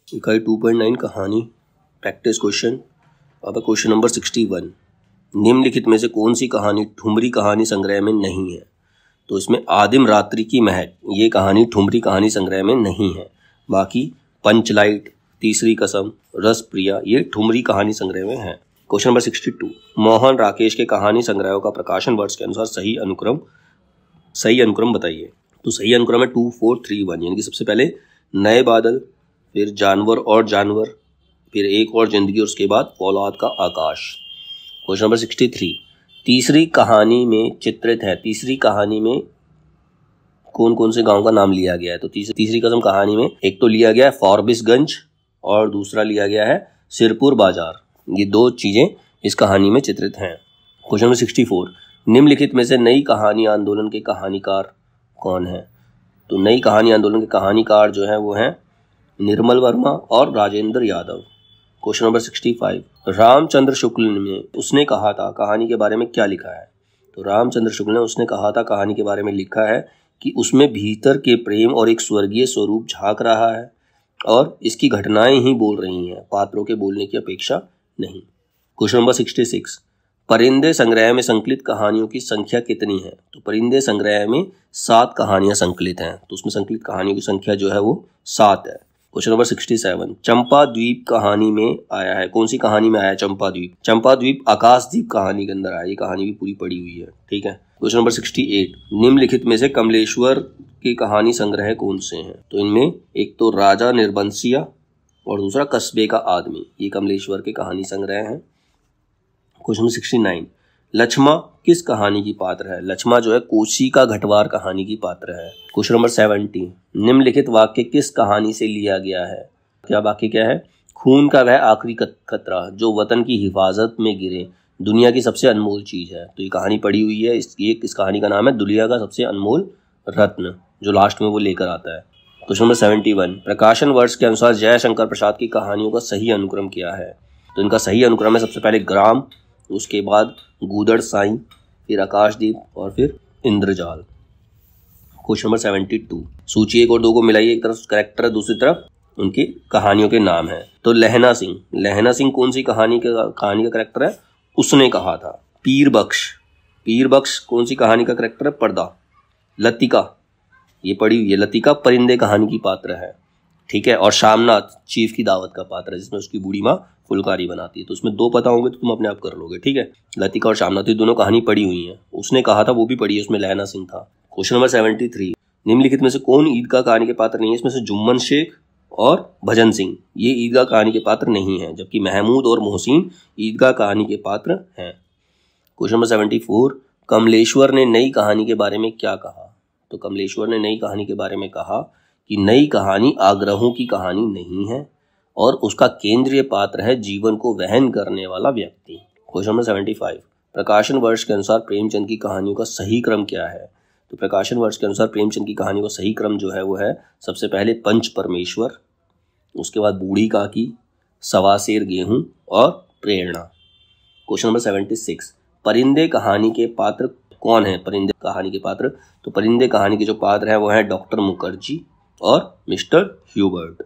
इकाई 2.9 कहानी practice question. अब क्वेश्चन नंबर 61। निम्नलिखित में से कौन सी कहानी ठुमरी कहानी संग्रह में नहीं है? तो इसमें आदिम रात्रि की महक ये कहानी ठुमरी कहानी संग्रह में नहीं है। बाकी पंचलाइट, तीसरी कसम, रस प्रिया ये ठुमरी कहानी संग्रह में है। Question number 62। मोहन राकेश के कहानी संग्रहों का प्रकाशन वर्ष के अनुसार सही अनुक्रम बताइए। तो सही अनुक्रम है 2, 4, 3, 1। यानी कि सबसे पहले नए बादल, फिर जानवर और जानवर, फिर एक और जिंदगी और उसके बाद फौलाद का आकाश। Question number 63। तीसरी कहानी में चित्रित है। तीसरी कहानी में कौन कौन से गांव का नाम लिया गया है? तो तीसरी कसम कहानी में एक तो लिया गया है फॉरबिसगंज और दूसरा लिया गया है सिरपुर बाजार। ये दो चीजें इस कहानी में चित्रित हैं। Question number 64। निम्नलिखित में से नई कहानी आंदोलन के कहानीकार कौन है? तो नई कहानी आंदोलन के कहानीकार जो है वो हैं निर्मल वर्मा और राजेंद्र यादव। Question number 65। रामचंद्र शुक्ल ने उसने कहा था कहानी के बारे में क्या लिखा है? तो रामचंद्र शुक्ल ने उसने कहा था कहानी के बारे में लिखा है कि उसमें भीतर के प्रेम और एक स्वर्गीय स्वरूप झांक रहा है और इसकी घटनाएं ही बोल रही हैं, पात्रों के बोलने की अपेक्षा नहीं। Question number 66। परिंदे संग्रह में संकलित कहानियों की संख्या कितनी है? तो परिंदे संग्रह में 7 कहानियां संकलित हैं, तो उसमें संकलित कहानियों की संख्या जो है वो 7 है। Question number 67। चंपा द्वीप कहानी में आया है। कौन सी कहानी में आया है चंपा द्वीप? चंपा द्वीप आकाशदीप कहानी के अंदर आया। ये कहानी भी पूरी पड़ी हुई है, ठीक है। Question number 68। निम्नलिखित में से कमलेश्वर के कहानी संग्रह कौन से हैं? तो इनमें एक तो राजा निर्बंसिया और दूसरा कस्बे का आदमी, ये कमलेश्वर के कहानी संग्रह हैं। Question number 69। लक्ष्मा किस कहानी की पात्र है? लक्ष्मा जो है कोसी का घटवार कहानी की पात्र है। Question number 70। निम्नलिखित वाक्य किस कहानी से लिया गया है? क्या वाक्य क्या है? खून का वह आखिरी कतरा जो वतन की हिफाजत में गिरे दुनिया की सबसे अनमोल चीज है। तो ये कहानी पड़ी हुई है। इस कहानी का नाम है दुनिया का सबसे अनमोल रत्न, जो लास्ट में वो लेकर आता है। Question number 71। प्रकाशन वर्ष के अनुसार जयशंकर प्रसाद की कहानियों का सही अनुक्रम क्या है? तो इनका सही अनुक्रम है सबसे पहले ग्राम, उसके बाद गूदड़ साईं, फिर आकाशदीप और फिर इंद्रजाल। Question number 72। सूची 1 और 2 को मिलाइए। एक तरफ कैरेक्टर है, दूसरी तरफ उनकी कहानियों के नाम है। तो लहना सिंह कौन सी कहानी का कैरेक्टर है? उसने कहा था। पीर बख्श कौन सी कहानी का कैरेक्टर है? पर्दा। लतिका ये पड़ी हुई है। लतिका परिंदे कहानी की पात्र है, ठीक है। और शामनाथ चीफ की दावत का पात्र है जिसमें उसकी बूढ़ी माँ फुलकारी बनाती है। तो उसमें 2 पता होंगे तो तुम अपने आप कर लोगे, ठीक है। लतिका और शामनाथ ये दोनों कहानी पड़ी हुई हैं। उसने कहा था वो भी पड़ी है, उसमें लहना सिंह था। Question number 73। निम्नलिखित में से कौन ईदगाह कहानी के पात्र नहीं है? इसमें से जुम्मन शेख और भजन सिंह ये ईदगाह कहानी के पात्र नहीं है, जबकि महमूद और मोहसिन ईदगाह कहानी के पात्र हैं। Question number 74। कमलेश्वर ने नई कहानी के बारे में क्या कहा? तो कमलेश्वर ने नई कहानी के बारे में कहा कि नई कहानी आग्रहों की कहानी नहीं है और उसका केंद्रीय पात्र है जीवन को वहन करने वाला व्यक्ति। Question number 75। प्रकाशन वर्ष के अनुसार प्रेमचंद की कहानियों का सही क्रम क्या है? तो प्रकाशन वर्ष के अनुसार प्रेमचंद की कहानियों का सही क्रम जो है वो है सबसे पहले पंच परमेश्वर, उसके बाद बूढ़ी काकी, सवा सेर गेहूं और प्रेरणा। Question number 76। परिंदे कहानी के पात्र कौन है? परिंदे कहानी के पात्र, तो परिंदे कहानी के जो पात्र है वो है डॉक्टर मुखर्जी और मिस्टर ह्यूबर्ट।